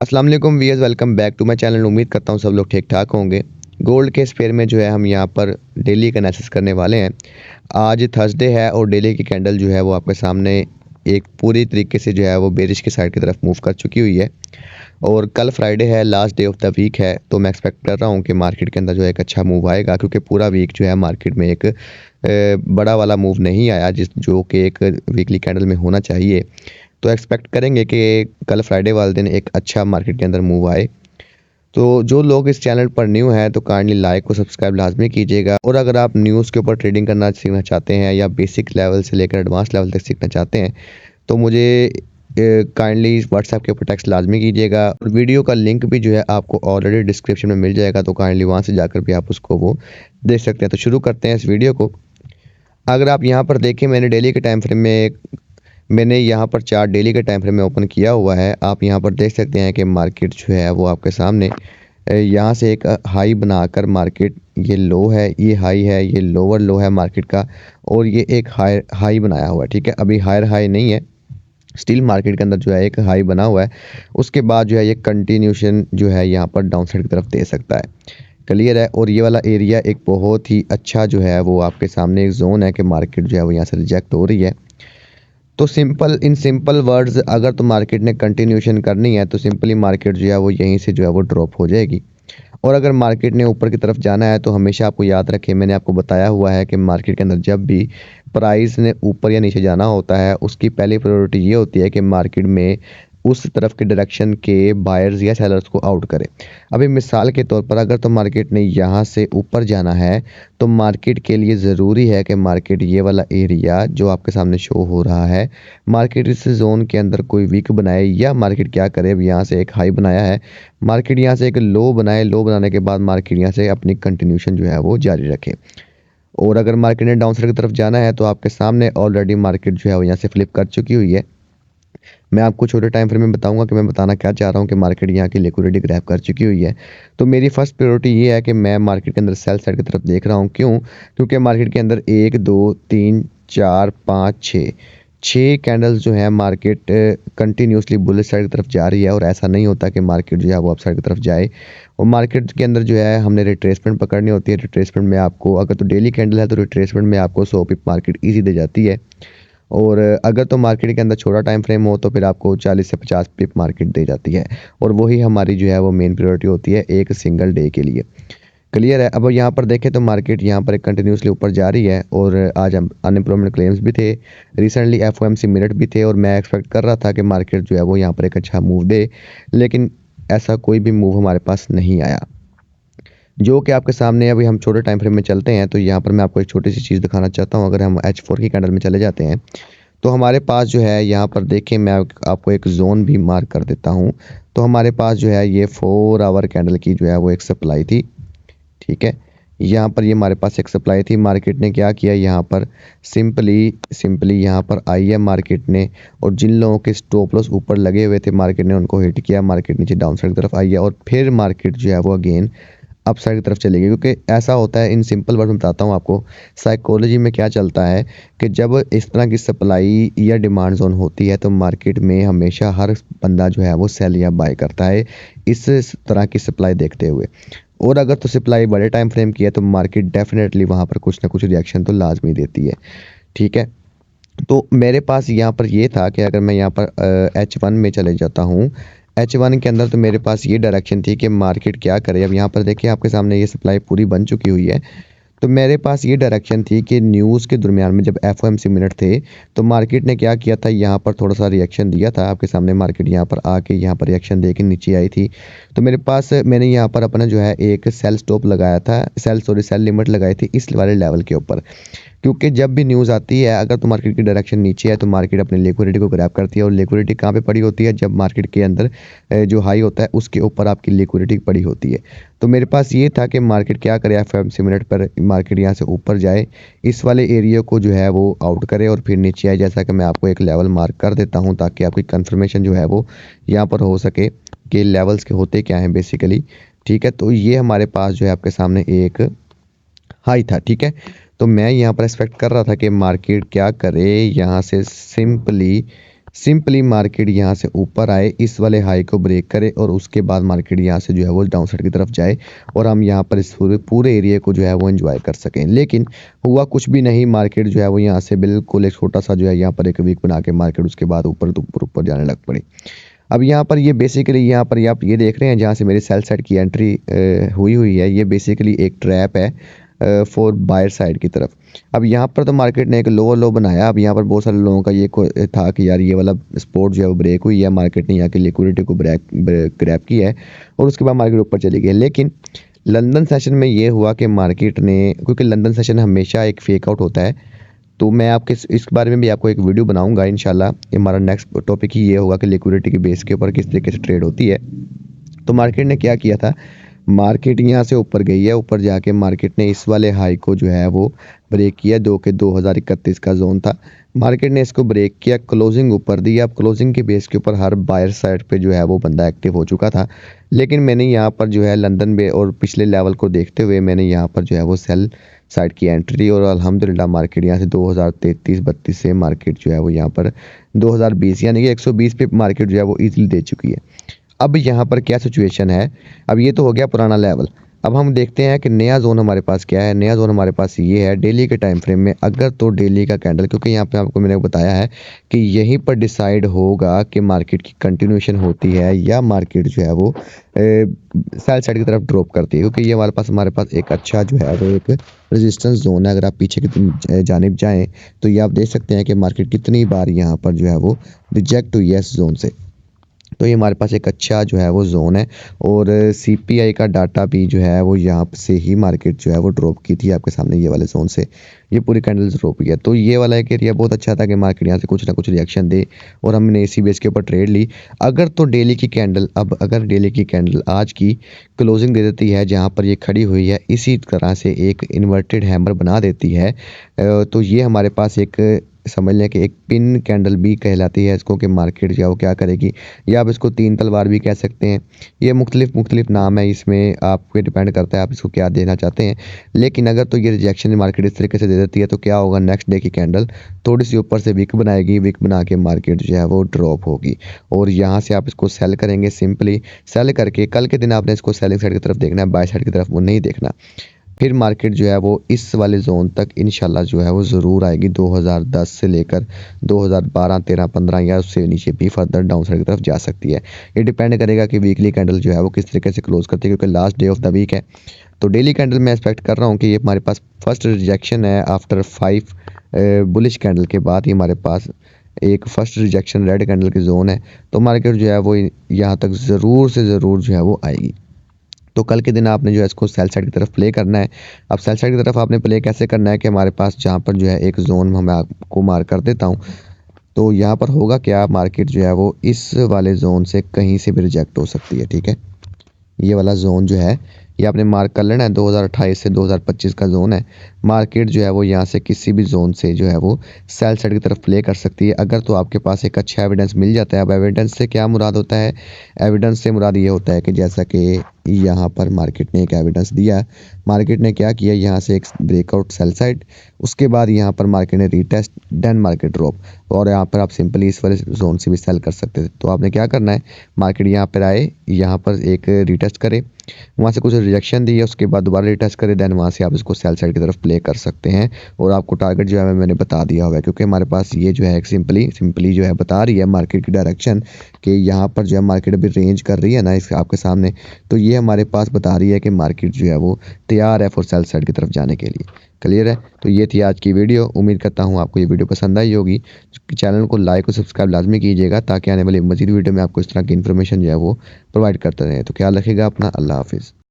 अस्सलाम वालेकुम viewers, welcome back to my channel. उम्मीद करता हूँ सब लोग ठीक ठाक होंगे। गोल्ड के इस पेयर में जो है हम यहाँ पर डेली का एनालिसिस करने वाले हैं। आज थर्सडे है और डेली की कैंडल जो है वो आपके सामने एक पूरी तरीके से जो है वो बेरिश की साइड की तरफ मूव कर चुकी हुई है। और कल फ्राइडे है, last day of the week है, तो मैं एक्सपेक्ट कर रहा हूँ कि मार्केट के अंदर जो है एक अच्छा मूव आएगा, क्योंकि पूरा वीक जो है मार्केट में एक बड़ा वाला मूव नहीं आया जो कि एक वीकली कैंडल में होना चाहिए। तो एक्सपेक्ट करेंगे कि कल फ्राइडे वाले दिन एक अच्छा मार्केट के अंदर मूव आए। तो जो लोग इस चैनल पर न्यू हैं तो काइंडली लाइक और सब्सक्राइब लाजमी कीजिएगा। और अगर आप न्यूज़ के ऊपर ट्रेडिंग करना सीखना चाहते हैं या बेसिक लेवल से लेकर एडवांस लेवल तक सीखना चाहते हैं तो मुझे काइंडली व्हाट्सएप के ऊपर टेक्स्ट लाजमी कीजिएगा। और वीडियो का लिंक भी जो है आपको ऑलरेडी डिस्क्रिप्शन में मिल जाएगा, तो काइंडली वहाँ से जाकर भी आप उसको वो देख सकते हैं। तो शुरू करते हैं इस वीडियो को। अगर आप यहाँ पर देखें, मैंने डेली के टाइम फ्रेम में मैंने यहाँ पर चार्ट डेली के टाइम फ्रेम में ओपन किया हुआ है। आप यहाँ पर देख सकते हैं कि मार्केट जो है वो आपके सामने यहाँ से एक हाई बनाकर मार्केट, ये लो है, ये हाई है, ये लोअर लो है मार्केट का, और ये एक हाई हाई बनाया हुआ है। ठीक है, अभी हायर हाई नहीं है, स्टिल मार्केट के अंदर जो है एक हाई बना हुआ है। उसके बाद जो है ये कंटिन्यूशन जो है यहाँ पर डाउन साइड की तरफ दे सकता है। क्लियर है। और ये वाला एरिया एक बहुत ही अच्छा जो है वो आपके सामने एक जोन है कि मार्केट जो है वो यहाँ से रिजेक्ट हो रही है। तो इन सिंपल वर्ड्स, अगर तो मार्केट ने कंटिन्यूशन करनी है तो सिंपली मार्केट जो है वो यहीं से जो है वो ड्रॉप हो जाएगी। और अगर मार्केट ने ऊपर की तरफ जाना है तो हमेशा आपको याद रखें, मैंने आपको बताया हुआ है कि मार्केट के अंदर जब भी प्राइस ने ऊपर या नीचे जाना होता है उसकी पहली प्रायोरिटी ये होती है कि मार्केट में उस तरफ के डायरेक्शन के बायर्स या सेलर्स को आउट करे। अभी मिसाल के तौर पर अगर तो मार्केट ने यहाँ से ऊपर जाना है तो मार्केट के लिए ज़रूरी है कि मार्केट ये वाला एरिया जो आपके सामने शो हो रहा है, मार्केट इस जोन के अंदर कोई वीक बनाए, या मार्केट क्या करे, अब यहाँ से एक हाई बनाया है, मार्केट यहाँ से एक लो बनाए, लो बनाने के बाद मार्केट यहाँ से अपनी कंटिन्यूशन जो है वो जारी रखे। और अगर मार्केट ने डाउन साइड की तरफ जाना है तो आपके सामने ऑलरेडी मार्केट जो है वो यहाँ से फ्लिप कर चुकी हुई है। मैं आपको छोटे टाइम फ्रेम में बताऊंगा कि मैं बताना क्या चाह रहा हूँ कि मार्केट यहाँ की लिक्विडिटी ग्रैब कर चुकी हुई है। तो मेरी फर्स्ट प्रायोरिटी ये है कि मैं मार्केट के अंदर सेल साइड की तरफ देख रहा हूँ। क्यों? क्योंकि मार्केट के अंदर 1 2 3 4 5 6 कैंडल्स जो है मार्केट कंटिन्यूसली बुलिश साइड की तरफ जा रही है। और ऐसा नहीं होता कि मार्केट जो है वो अप साइड की तरफ जाए। और मार्केट के अंदर जो है हमने रिट्रेसमेंट पकड़नी होती है। रिट्रेसमेंट में आपको, अगर तो डेली कैंडल है तो रिट्रेसमेंट में आपको 100 पिप मार्केट ईजी दे जाती है। और अगर तो मार्केट के अंदर छोटा टाइम फ्रेम हो तो फिर आपको 40 से 50 पिप मार्केट दे जाती है। और वही हमारी जो है वो मेन प्रायोरिटी होती है एक सिंगल डे के लिए। क्लियर है। अब यहाँ पर देखें तो मार्केट यहाँ पर कंटिन्यूसली ऊपर जा रही है। और आज हम अनएम्प्लॉयमेंट क्लेम्स भी थे, रिसेंटली एफओएमसी मिनट भी थे, और मैं एक्सपेक्ट कर रहा था कि मार्केट जो है वो यहाँ पर एक अच्छा मूव दे, लेकिन ऐसा कोई भी मूव हमारे पास नहीं आया। जो कि आपके सामने अभी हम छोटे टाइम फ्रेम में चलते हैं तो यहाँ पर मैं आपको एक छोटी सी चीज़ दिखाना चाहता हूँ। अगर हम H4 की कैंडल में चले जाते हैं तो हमारे पास जो है यहाँ पर देखें, मैं आपको एक जोन भी मार्क कर देता हूँ। तो हमारे पास जो है ये 4 आवर कैंडल की जो है वो एक सप्लाई थी। ठीक है, यहाँ पर ये हमारे पास एक सप्लाई थी। मार्केट ने क्या किया, यहाँ पर सिंपली यहाँ पर आई है मार्केट ने, और जिन लोगों के स्टॉप लॉस ऊपर लगे हुए थे मार्केट ने उनको हिट किया। मार्केट नीचे डाउन साइड की तरफ आई है और फिर मार्केट जो है वो अगेन अप साइड की तरफ चली गई। क्योंकि ऐसा होता है, इन सिंपल वर्ड में बताता हूँ आपको, साइकोलॉजी में क्या चलता है कि जब इस तरह की सप्लाई या डिमांड जोन होती है तो मार्केट में हमेशा हर बंदा जो है वो सेल या बाय करता है इस तरह की सप्लाई देखते हुए। और अगर तो सप्लाई बड़े टाइम फ्रेम की है तो मार्केट डेफिनेटली वहाँ पर कुछ ना कुछ रिएक्शन तो लाजमी देती है। ठीक है, तो मेरे पास यहाँ पर ये था कि अगर मैं यहाँ पर H1 में चले जाता हूँ, H1 के अंदर तो मेरे पास ये डायरेक्शन थी कि मार्केट क्या करे। अब यहाँ पर देखिए आपके सामने ये सप्लाई पूरी बन चुकी हुई है। तो मेरे पास ये डायरेक्शन थी कि न्यूज़ के दरमियान में जब एफओएमसी मिनट थे तो मार्केट ने क्या किया था, यहाँ पर थोड़ा सा रिएक्शन दिया था। आपके सामने मार्केट यहाँ पर आके यहाँ पर रिएक्शन दे के नीचे आई थी। तो मेरे पास, मैंने यहाँ पर अपना जो है एक सेल स्टॉप लगाया था, सेल लिमिट लगाई थी इस वाले लेवल के ऊपर। क्योंकि जब भी न्यूज़ आती है, अगर तो मार्केट की डायरेक्शन नीचे है तो मार्केट अपनी लिक्विडिटी को ग्रैब करती है। और लिक्विडिटी कहाँ पे पड़ी होती है, जब मार्केट के अंदर जो हाई होता है उसके ऊपर आपकी लिक्विडिटी पड़ी होती है। तो मेरे पास ये था कि मार्केट क्या करे, एफओएमसी मिनट पर मार्केट यहाँ से ऊपर जाए, इस वाले एरिया को जो है वो आउट करे और फिर नीचे आए। जैसा कि मैं आपको एक लेवल मार्क कर देता हूँ ताकि आपकी कंफर्मेशन जो है वो यहाँ पर हो सके कि लेवल्स के होते क्या हैं बेसिकली। ठीक है, तो ये हमारे पास जो है आपके सामने एक हाई था। ठीक है, तो मैं यहाँ पर एक्सपेक्ट कर रहा था कि मार्केट क्या करे, यहाँ से सिंपली मार्केट यहाँ से ऊपर आए, इस वाले हाई को ब्रेक करे और उसके बाद मार्केट यहाँ से जो है वो डाउन साइड की तरफ जाए और हम यहाँ पर इस पूरे एरिया को जो है वो एंजॉय कर सकें। लेकिन हुआ कुछ भी नहीं, मार्केट जो है वो यहाँ से बिल्कुल एक छोटा सा जो है यहाँ पर एक वीक बना के मार्केट उसके बाद ऊपर ऊपर ऊपर जाने लग पड़ी। अब यहाँ पर ये बेसिकली यहाँ पर आप ये देख रहे हैं जहाँ से मेरी सेल साइड की एंट्री हुई है, ये बेसिकली एक ट्रैप है फॉर बायर साइड की तरफ। अब यहाँ पर तो मार्केट ने एक लोअर लो बनाया। अब यहाँ पर बहुत सारे लोगों का ये था कि यार ये वाला स्पोर्ट जो है वो ब्रेक हुई है, मार्केट ने यहाँ की लिक्विडिटी को ग्रैब किया है और उसके बाद मार्केट ऊपर चली गई। लेकिन लंदन सेशन में ये हुआ कि मार्केट ने, क्योंकि लंदन सेशन हमेशा एक फेक आउट होता है, तो मैं आपके इस बारे में भी आपको एक वीडियो बनाऊंगा इंशाल्लाह। हमारा नेक्स्ट टॉपिक ही ये होगा कि लिक्विडिटी के बेस के ऊपर किस तरीके से ट्रेड होती है। तो मार्केट ने क्या किया था, मार्केट यहाँ से ऊपर गई है, ऊपर जाके मार्केट ने इस वाले हाई को जो है वो ब्रेक किया, 2031 का जोन था। मार्केट ने इसको ब्रेक किया, क्लोजिंग ऊपर दी। अब क्लोजिंग के बेस के ऊपर हर बायर साइड पे जो है वो बंदा एक्टिव हो चुका था। लेकिन मैंने यहाँ पर जो है लंदन में और पिछले लेवल को देखते हुए मैंने यहाँ पर जो है वो सेल साइड की एंट्री ली और अल्हम्दुलिल्लाह मार्केट यहाँ से 2033-32 से मार्केट जो है वो यहाँ पर 2020 यानी कि 120 पे मार्केट जो है वो ईजिली दे चुकी है। अब यहाँ पर क्या सिचुएशन है, अब ये तो हो गया पुराना लेवल। अब हम देखते हैं कि नया जोन हमारे पास क्या है। नया जोन हमारे पास ये है डेली के टाइम फ्रेम में। अगर तो डेली का कैंडल, क्योंकि यहाँ पे आपको मैंने बताया है कि यहीं पर डिसाइड होगा कि मार्केट की कंटिन्यूएशन होती है या मार्केट जो है वो सेल साइड की तरफ ड्रॉप करती है, क्योंकि ये हमारे पास एक अच्छा जो है वो एक रेजिस्टेंस जोन है। अगर आप पीछे की जानिब जाएँ तो ये आप देख सकते हैं कि मार्केट कितनी बार यहाँ पर जो है वो रिजेक्ट हुई है इस जोन से। तो ये हमारे पास एक अच्छा जो है वो जोन है और सीपीआई का डाटा भी जो है वो यहाँ से ही मार्केट जो है वो ड्रॉप की थी आपके सामने, ये वाले जोन से ये पूरी कैंडल्स ड्रॉप किया। तो ये वाला एक एरिया बहुत अच्छा था कि मार्केट यहाँ से कुछ ना कुछ रिएक्शन दे और हमने इसी बेस के ऊपर ट्रेड ली। अगर तो डेली की कैंडल, अब अगर डेली की कैंडल आज की क्लोजिंग दे देती है जहाँ पर ये खड़ी हुई है, इसी तरह से एक इन्वर्टेड हैमर बना देती है, तो ये हमारे पास एक समझ लें कि एक पिन कैंडल भी कहलाती है इसको, कि मार्केट जो है वो क्या करेगी, या आप इसको तीन तलवार भी कह सकते हैं। ये मुख्तलिफ नाम है, इसमें आप पे डिपेंड करता है आप इसको क्या देना चाहते हैं। लेकिन अगर तो ये रिजेक्शन मार्केट इस तरीके से दे देती है तो क्या होगा, नेक्स्ट डे की कैंडल थोड़ी सी ऊपर से विक बनाएगी, विक बना के मार्केट जो है वो ड्रॉप होगी और यहाँ से आप इसको सेल करेंगे। सिंपली सेल करके कल के दिन आपने इसको सेलिंग साइड की तरफ देखना है, बाय साइड की तरफ वो नहीं देखना। फिर मार्केट जो है वो इस वाले जोन तक इंशाल्लाह जो है वो ज़रूर आएगी। 2010 से लेकर 2012, 13, 15 या उससे नीचे भी फर्दर डाउन साइड की तरफ जा सकती है। ये डिपेंड करेगा कि वीकली कैंडल जो है वो किस तरीके से क्लोज करती है, क्योंकि last day of the week है। तो डेली कैंडल मैं एक्सपेक्ट कर रहा हूँ कि ये हमारे पास फर्स्ट रिजेक्शन है आफ्टर 5 बुलिश कैंडल के बाद ही हमारे पास एक फर्स्ट रिजेक्शन रेड कैंडल की जोन है। तो मार्केट जो है वो यहाँ तक ज़रूर से ज़रूर जो है वो आएगी। तो कल के दिन आपने जो है इसको सेल साइड की तरफ प्ले करना है। अब सेल साइड की तरफ आपने प्ले कैसे करना है कि हमारे पास जहाँ पर जो है एक जोन मैं आपको मार्क कर देता हूँ। तो यहाँ पर होगा क्या, मार्केट जो है वो इस वाले जोन से कहीं से भी रिजेक्ट हो सकती है, ठीक है। ये वाला जोन जो है ये आपने मार्क कर लेना है, 2028 से 2025 का जोन है। मार्केट जो है वो यहाँ से किसी भी जोन से जो है वो सेल साइड की तरफ प्ले कर सकती है, अगर तो आपके पास एक अच्छा एविडेंस मिल जाता है। अब एविडेंस से क्या मुराद होता है, एविडेंस से मुराद ये होता है कि जैसा कि यहाँ पर मार्केट ने एक एविडेंस दिया, मार्केट ने क्या किया, यहाँ से एक ब्रेकआउट सेल साइड, उसके बाद यहाँ पर मार्केट ने रीटेस्ट, देन मार्केट ड्रॉप, और यहाँ पर आप सिंपली इस वाले जोन से भी सेल कर सकते थे। तो आपने क्या करना है, मार्केट यहाँ पर आए, यहाँ पर एक रीटेस्ट करे, वहाँ से कुछ रिजेक्शन दी है, उसके बाद दोबारा रीटेस्ट करे, देन वहाँ से आप इसको सेल साइड की तरफ प्ले कर सकते हैं। और आपको टारगेट जो है मैंने बता दिया हुआ है, क्योंकि हमारे पास ये जो है सिंपली जो है बता रही है मार्केट की डायरेक्शन कि यहाँ पर जो है मार्केट अभी रेंज कर रही है ना इस आपके सामने। तो ये हमारे पास बता रही है कि मार्केट जो है वो तैयार है फॉर सेल साइड की तरफ जाने के लिए। क्लियर है। तो ये थी आज की वीडियो। उम्मीद करता हूँ आपको ये वीडियो पसंद आई होगी। चैनल को लाइक और सब्सक्राइब लाजमी कीजिएगा ताकि आने वाली मज़ीद वीडियो में आपको इस तरह की इन्फॉर्मेशन जो है वो प्रोवाइड करते रहें। तो ख्याल रखिएगा अपना। अल्लाह हाफिज़।